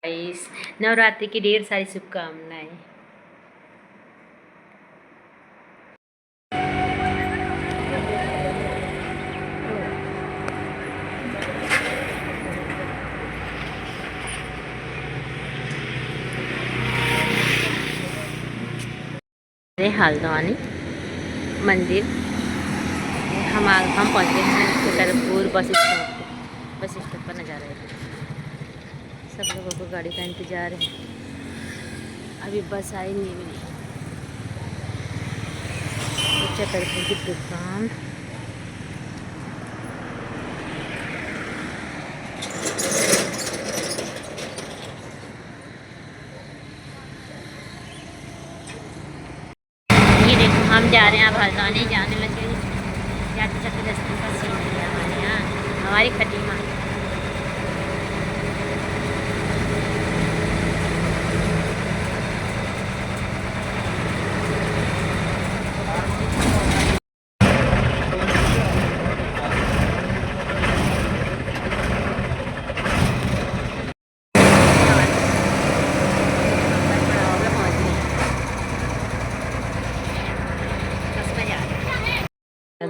Guys, Navratri की ढेर सारी शुभकामनाएं। हल्द्वानी मंदिर हम पहुँच गए हैं छतरपुर बस स्टॉप पर नज़ारा है। सब लोगों को गाड़ी का इंतज़ार है, अभी बस आई नहीं। छतरपुर की दुकान ये देखो, हम जा रहे हैं अब हल्द्वानी जाने लगे। जाते जाते रास्ते का सीन है हमारे यहाँ, हमारी खटीमा।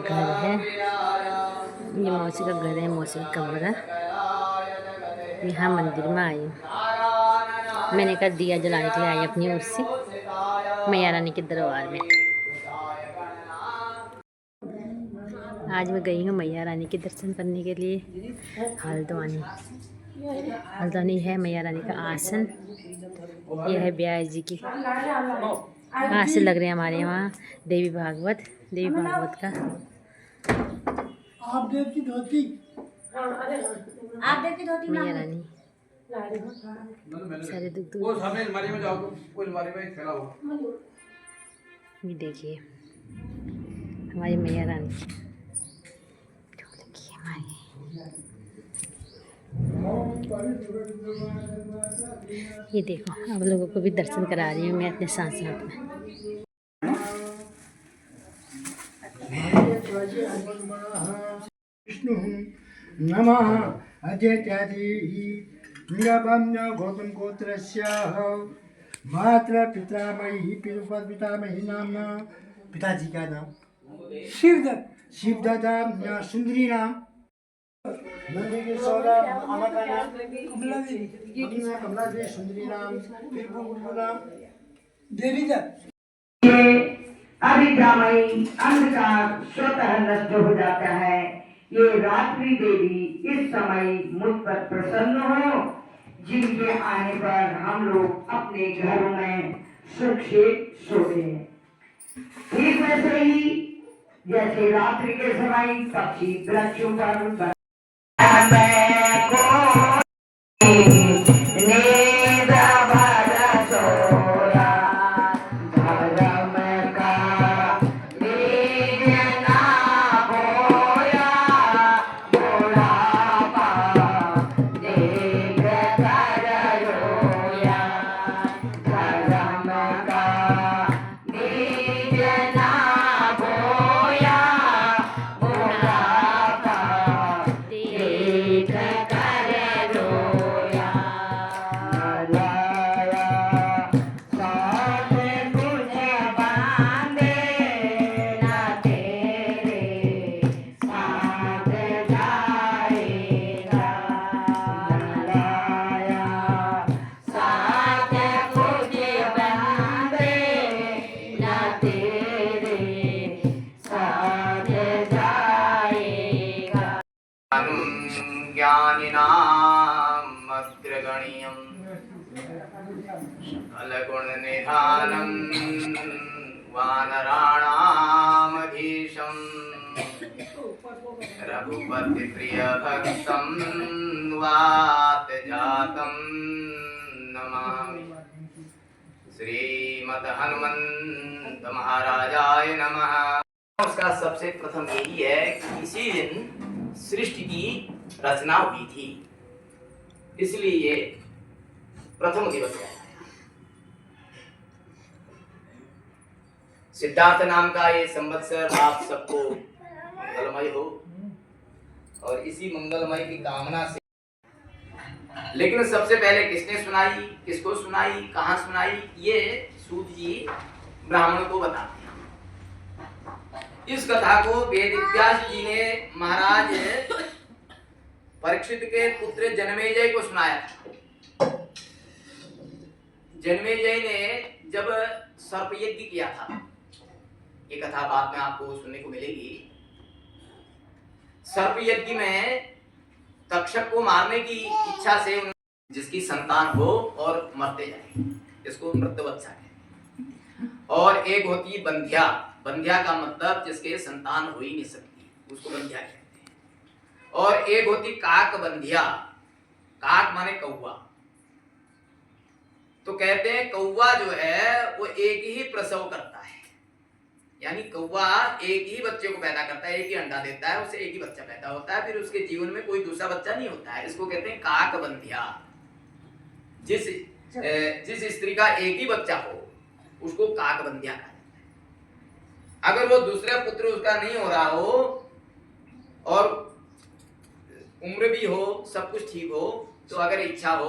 घर है, ये मौसी का घर है, मौसी का कमरा। यहाँ मंदिर में आई हूँ, मैंने कहा दिया जलाने के लिए आई अपनी ओर से मैया रानी के दरबार में। आज मैं गई हूँ मैया रानी के दर्शन करने के लिए। हल्द्वानी है मैया रानी का आसन। यह है ब्यास जी की आसन लग रहे हैं हमारे वहाँ। देवी भागवत का आप देव की धोती मैया रानी सारे दुख ये देखिए हमारी मैया रानी ये देखो, आप लोगों को भी दर्शन करा रही हूँ मैं अपने साथ साथ में। विष्णु नमः अजयत्यादि नीलबंध गौतम गोत्रस्य मात्र पितामही पितामही नाम पिताजी का नाम शिवदत्त सुंदरी नाम नंदी के सौदा अम्मा का नाम कमला देवी सुंदरी नाम फिर गुरु नाम देवी दत्त। अभिद्रामयी अंधकार स्वतः नष्ट हो जाता है। ये रात्रि देवी इस समय मुझ पर प्रसन्न हो, जिनके आने पर हम लोग अपने घरों में सुख से सोते हैं। ठीक वैसे ही जैसे रात्रि के समय पक्षी वृक्षों पर ज्ञानिनाम् अग्रगण्यम् सकलगुणनिधानं वानराणामधीशम् रघुपतिप्रियभक्तं वातजातं नमामि। श्रीमद् हनुमंत महाराजाय नमः। उसका सबसे प्रथम यही है कि इसी दिन सृष्टि की रचना हुई थी, इसलिए ये प्रथम दिवस है। सिद्धार्थ नाम का ये संवत्सर आप सबको मंगलमय हो, और इसी मंगलमय की कामना से लेकिन सबसे पहले किसने सुनाई, किसको सुनाई, कहाँ सुनाई, ये सूत जी ब्राह्मण को बताते हैं। इस कथा को वेद व्यास जी ने महाराज परीक्षित के पुत्र जन्मेजय को सुनाया था। जन्मेजय ने जब सर्प यज्ञ किया था, ये कथा बाद में आपको सुनने को मिलेगी। सर्प यज्ञ में तक्षक को मारने की इच्छा से जिसकी संतान हो और मरते जाए, इसको मृतवत्सा कहते हैं। और एक होती बंध्या, बंध्या का मतलब जिसके संतान हो ही नहीं सकती, उसको बंध्या कहते हैं। और एक होती काक बंध्या, काक माने कौवा। तो कहते हैं कौवा जो है वो एक ही प्रसव करता है, यानी कौवा एक ही बच्चे को पैदा करता है, एक ही अंडा देता है, उससे एक ही बच्चा पैदा होता है, फिर उसके जीवन में कोई दूसरा बच्चा नहीं होता है। इसको कहते हैं काक बंध्या। जिस स्त्री का एक ही बच्चा हो उसको काक बंध्या कहा जाता है। अगर वो दूसरा पुत्र उसका नहीं हो रहा हो और उम्र भी हो, सब कुछ ठीक हो, तो अगर इच्छा हो,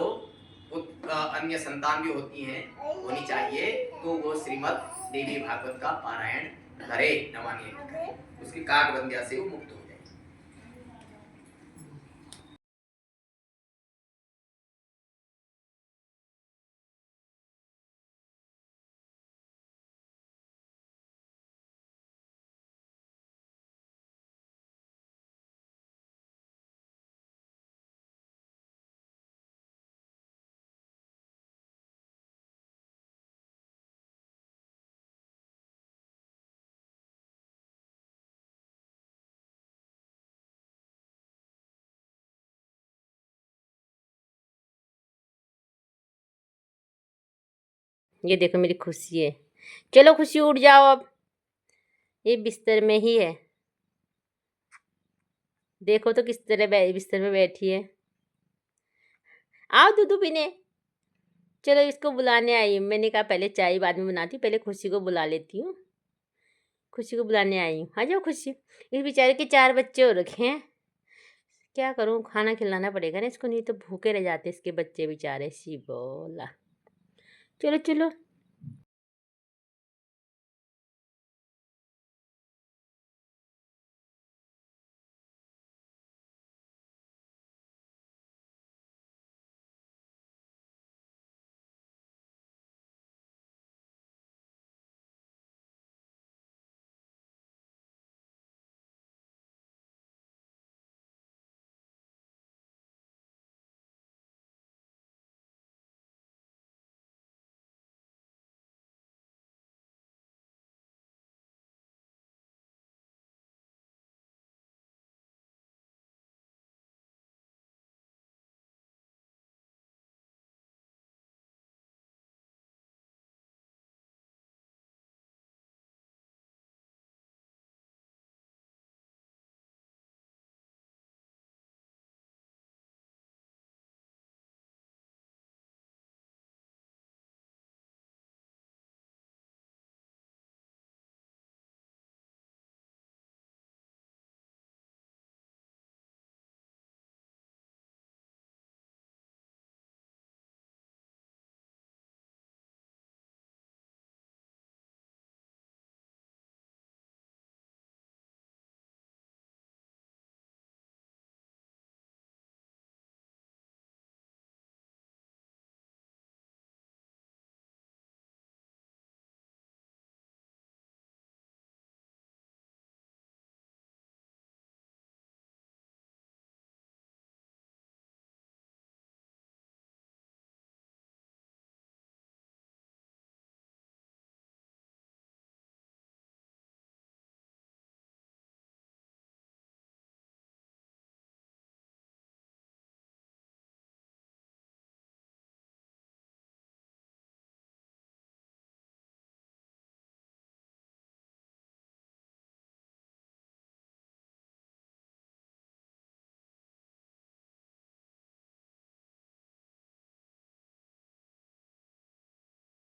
वो अन्य संतान भी होती हैं, होनी चाहिए, तो वो श्रीमद् देवी भागवत का पारायण करे, नवानी करे, उसकी काक बंध्या से वो मुक्त हो जाए। ये देखो मेरी खुशी है। चलो खुशी उठ जाओ अब, ये बिस्तर में ही है। देखो तो किस तरह बिस्तर में बैठी है। आओ दूध पीने। चलो इसको बुलाने आई। मैंने कहा पहले चाय बाद में बनाती, पहले खुशी को बुला लेती हूँ। खुशी को बुलाने आई हूँ। आ जाओ खुशी। इस बेचारे के 4 बच्चे हो रखे हैं, क्या करूँ, खाना खिलाना पड़ेगा ना इसको, नहीं तो भूखे रह जाते इसके बच्चे बेचारे। सी बोला चलो चलो।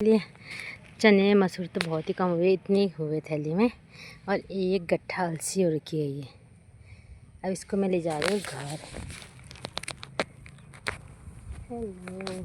लिए चने मसूर तो बहुत ही कम हुए, इतने हुए थैली में, और एक गट्ठा अलसी हो रखी है ये। अब इसको मैं ले जा रही हूँ घर। हेलो